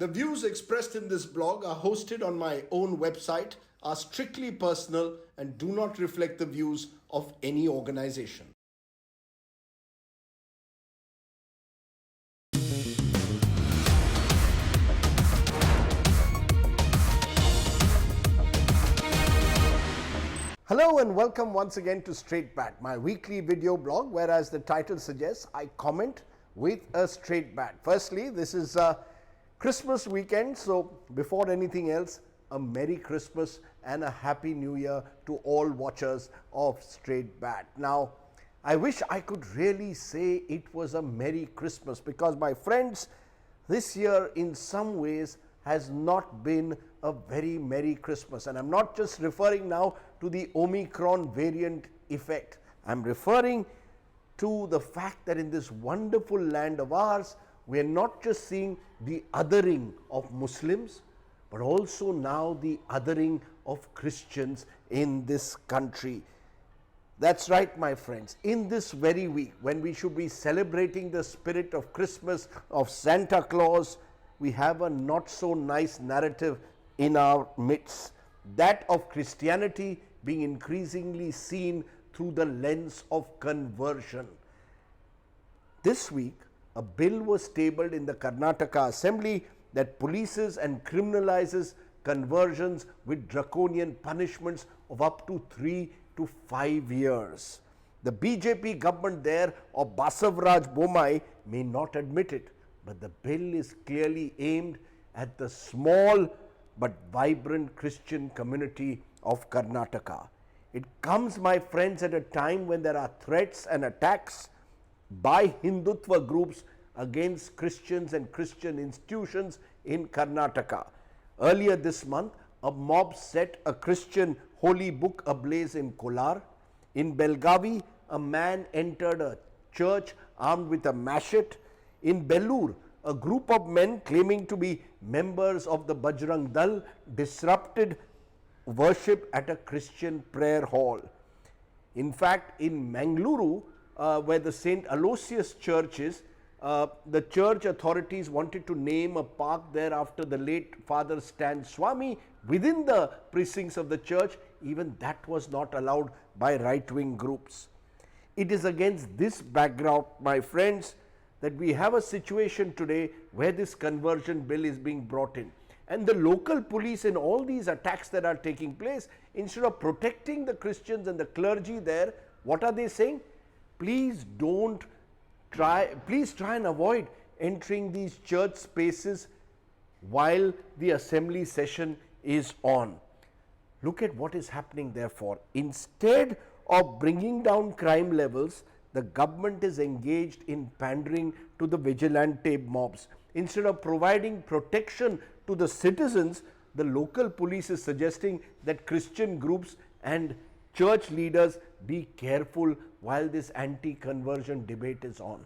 The views expressed in this blog are hosted on my own website, are strictly personal, and do not reflect the views of any organization. Hello and welcome once again to Straight Bat, my weekly video blog where, as the title suggests, I comment with a straight bat. Firstly, this is Christmas weekend, so before anything else, a Merry Christmas and a Happy New Year to all watchers of Straight Bat. Now, I wish I could really say it was a Merry Christmas because, my friends, this year in some ways has not been a very Merry Christmas. And I'm not just referring now to the Omicron variant effect. I'm referring to the fact that in this wonderful land of ours, we are not just seeing the othering of Muslims, but also now the othering of Christians in this country. That's right, my friends. In this very week, when we should be celebrating the spirit of Christmas, of Santa Claus, we have a not so nice narrative in our midst, that of Christianity being increasingly seen through the lens of conversion. This week, a bill was tabled in the Karnataka Assembly that polices and criminalizes conversions with draconian punishments of up to 3 to 5 years. The BJP government there of Basavaraj Bommai may not admit it, but the bill is clearly aimed at the small but vibrant Christian community of Karnataka. It comes, my friends, at a time when there are threats and attacks by Hindutva groups against Christians and Christian institutions in Karnataka. Earlier this month, a mob set a Christian holy book ablaze in Kolar. In Belgavi, a man entered a church armed with a machete. In Bellur, a group of men claiming to be members of the Bajrang Dal disrupted worship at a Christian prayer hall. In fact, in Mangaluru, where the St. Aloysius Church is, the church authorities wanted to name a park there after the late Father Stan Swami within the precincts of the church. Even that was not allowed by right-wing groups. It is against this background, my friends, that we have a situation today where this conversion bill is being brought in. And the local police in all these attacks that are taking place, instead of protecting the Christians and the clergy there, what are they saying? Please try and avoid entering these church spaces while the assembly session is on. Look at what is happening therefore. Instead of bringing down crime levels, the government is engaged in pandering to the vigilante mobs. Instead of providing protection to the citizens, the local police is suggesting that Christian groups and church leaders be careful while this anti-conversion debate is on.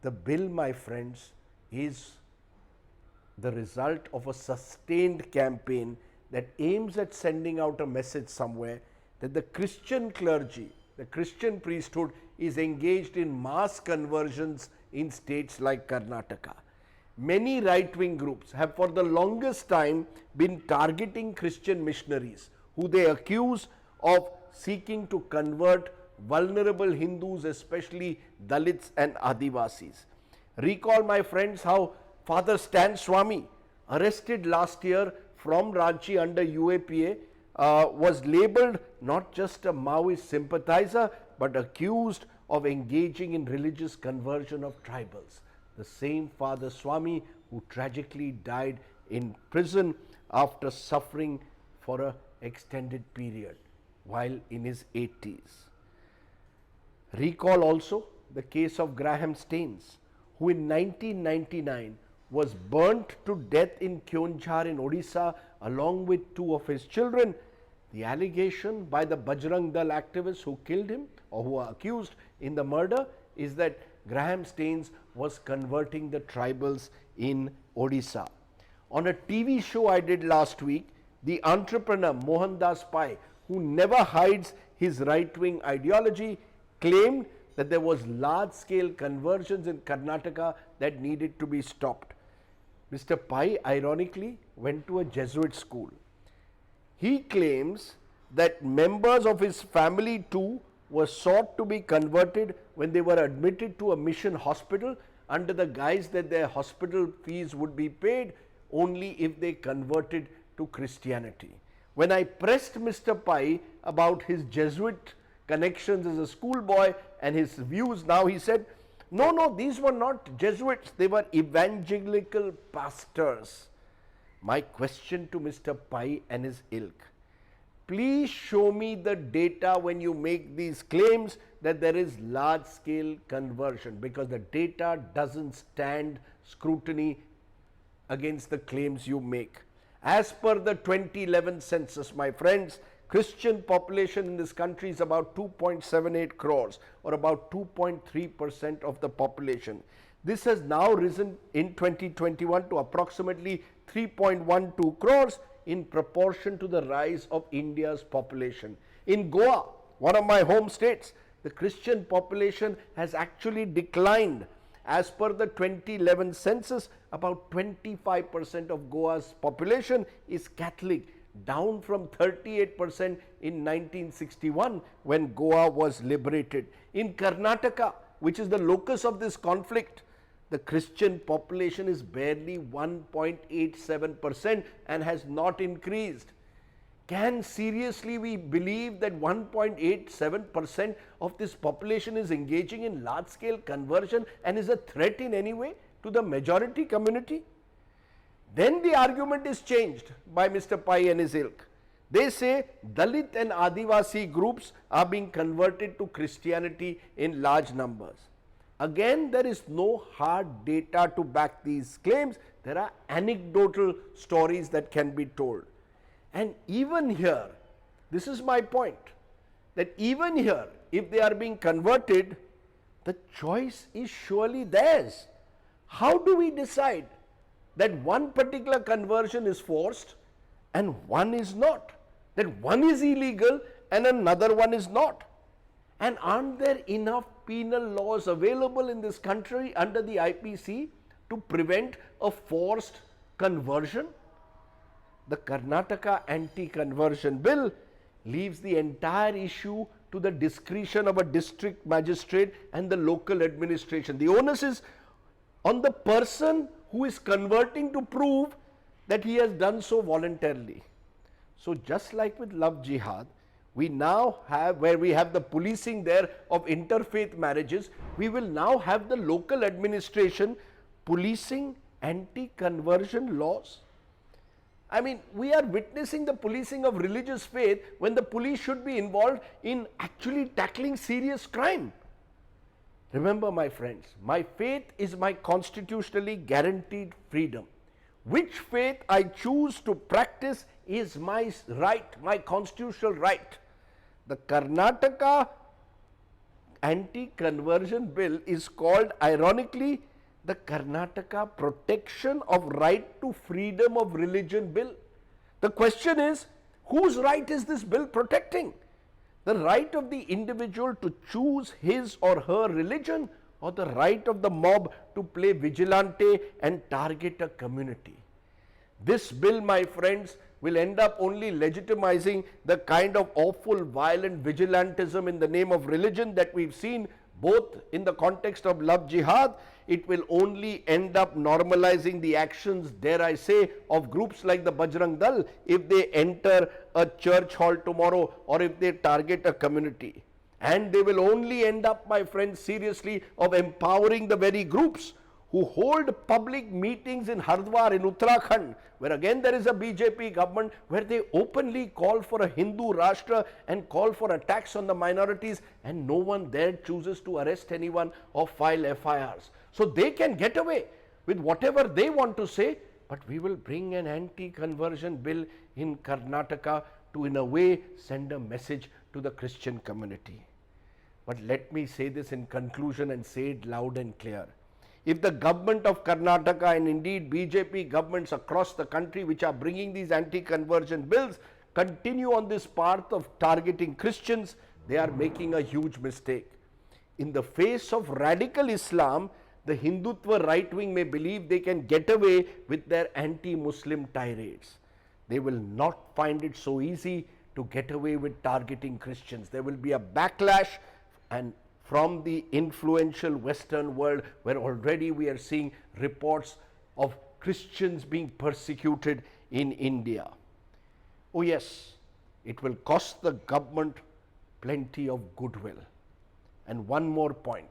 The bill, my friends, is the result of a sustained campaign that aims at sending out a message somewhere that the Christian clergy, the Christian priesthood is engaged in mass conversions in states like Karnataka. Many right-wing groups have for the longest time been targeting Christian missionaries who they accuse of seeking to convert vulnerable Hindus, especially Dalits and Adivasis. Recall, my friends, how Father Stan Swami, arrested last year from Ranchi under UAPA, was labeled not just a Maoist sympathizer but accused of engaging in religious conversion of tribals. The same Father Swami who tragically died in prison after suffering for an extended period while in his 80s. Recall also the case of Graham Staines, who in 1999 was burnt to death in Keonjhar in Odisha along with 2 of his children. The allegation by the Bajrang Dal activists who killed him or who are accused in the murder is that Graham Staines was converting the tribals in Odisha. On a TV show I did last week, the entrepreneur Mohandas Pai, who never hides his right-wing ideology, claimed that there was large-scale conversions in Karnataka that needed to be stopped. Mr. Pai, ironically, went to a Jesuit school. He claims that members of his family too were sought to be converted when they were admitted to a mission hospital under the guise that their hospital fees would be paid only if they converted to Christianity. When I pressed Mr. Pai about his Jesuit connections as a schoolboy and his views now, he said, no, these were not Jesuits, they were evangelical pastors. My question to Mr. Pai and his ilk, please show me the data when you make these claims that there is large scale conversion, because the data doesn't stand scrutiny against the claims you make. As per the 2011 census, my friends, Christian population in this country is about 2.78 crores, or about 2.3% of the population. This has now risen in 2021 to approximately 3.12 crores in proportion to the rise of India's population. In Goa, one of my home states, the Christian population has actually declined. As per the 2011 census, about 25% of Goa's population is Catholic, down from 38% in 1961 when Goa was liberated. In Karnataka, which is the locus of this conflict, the Christian population is barely 1.87% and has not increased. Can seriously we believe that 1.87% of this population is engaging in large scale conversion and is a threat in any way to the majority community? Then the argument is changed by Mr. Pai and his ilk. They say Dalit and Adivasi groups are being converted to Christianity in large numbers. Again, there is no hard data to back these claims. There are anecdotal stories that can be told. And even here, this is my point, that even here, if they are being converted, the choice is surely theirs. How do we decide that one particular conversion is forced and one is not? That one is illegal and another one is not? And aren't there enough penal laws available in this country under the IPC to prevent a forced conversion? The Karnataka Anti-Conversion Bill leaves the entire issue to the discretion of a district magistrate and the local administration. The onus is on the person who is converting to prove that he has done so voluntarily. So just like with Love Jihad, we now have, where we have the policing there of interfaith marriages, we will now have the local administration policing anti-conversion laws. I mean, we are witnessing the policing of religious faith when the police should be involved in actually tackling serious crime. Remember, my friends, my faith is my constitutionally guaranteed freedom. Which faith I choose to practice is my right, my constitutional right. The Karnataka Anti-Conversion Bill is called, ironically, the Karnataka Protection of Right to Freedom of Religion Bill. The question is, whose right is this bill protecting? The right of the individual to choose his or her religion, or the right of the mob to play vigilante and target a community? This bill, my friends, will end up only legitimizing the kind of awful violent vigilantism in the name of religion that we've seen both in the context of Love Jihad. It will only end up normalizing the actions, dare I say, of groups like the Bajrang Dal if they enter a church hall tomorrow or if they target a community. And they will only end up, my friends, seriously, of empowering the very groups who hold public meetings in Hardwar in Uttarakhand, where again there is a BJP government, where they openly call for a Hindu Rashtra and call for attacks on the minorities, and no one there chooses to arrest anyone or file FIRs. So they can get away with whatever they want to say, but we will bring an anti-conversion bill in Karnataka to, in a way, send a message to the Christian community. But let me say this in conclusion and say it loud and clear. If the government of Karnataka and indeed BJP governments across the country which are bringing these anti-conversion bills continue on this path of targeting Christians, they are making a huge mistake. In the face of radical Islam, the Hindutva right wing may believe they can get away with their anti-Muslim tirades. They will not find it so easy to get away with targeting Christians. There will be a backlash, and from the influential Western world, where already we are seeing reports of Christians being persecuted in India. Oh yes, it will cost the government plenty of goodwill. And one more point.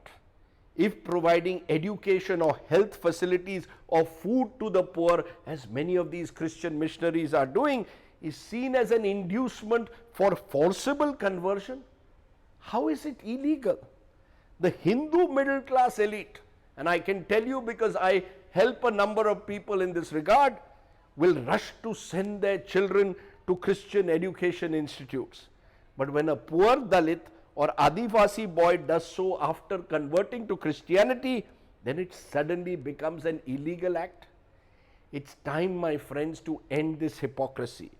If providing education or health facilities or food to the poor, as many of these Christian missionaries are doing, is seen as an inducement for forcible conversion, how is it illegal? The Hindu middle class elite, and I can tell you because I help a number of people in this regard, will rush to send their children to Christian education institutes. But when a poor Dalit or Adivasi boy does so after converting to Christianity, then it suddenly becomes an illegal act. It's time, my friends, to end this hypocrisy.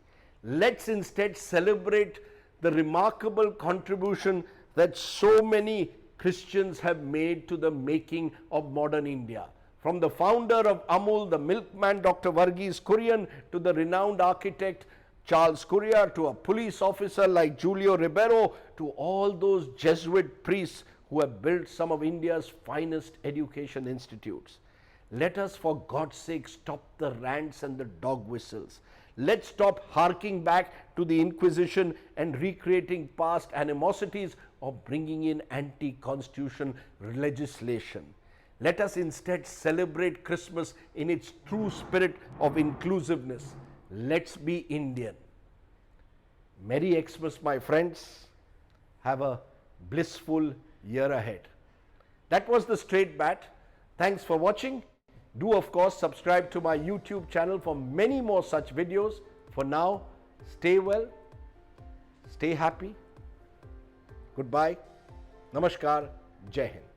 Let's instead celebrate the remarkable contribution that so many Christians have made to the making of modern India. From the founder of Amul, the milkman Dr. Varghese Kurian, to the renowned architect Charles Currier, to a police officer like Julio Ribeiro, to all those Jesuit priests who have built some of India's finest education institutes. Let us, for God's sake, stop the rants and the dog whistles. Let's stop harking back to the Inquisition and recreating past animosities or bringing in anti-constitution legislation. Let us instead celebrate Christmas in its true spirit of inclusiveness. Let's be Indian. Merry Xmas, my friends. Have a blissful year ahead. That was the Straight Bat. Thanks for watching. Do, of course, subscribe to my YouTube channel for many more such videos. For now, stay well, stay happy. Goodbye. Namaskar. Jai Hind.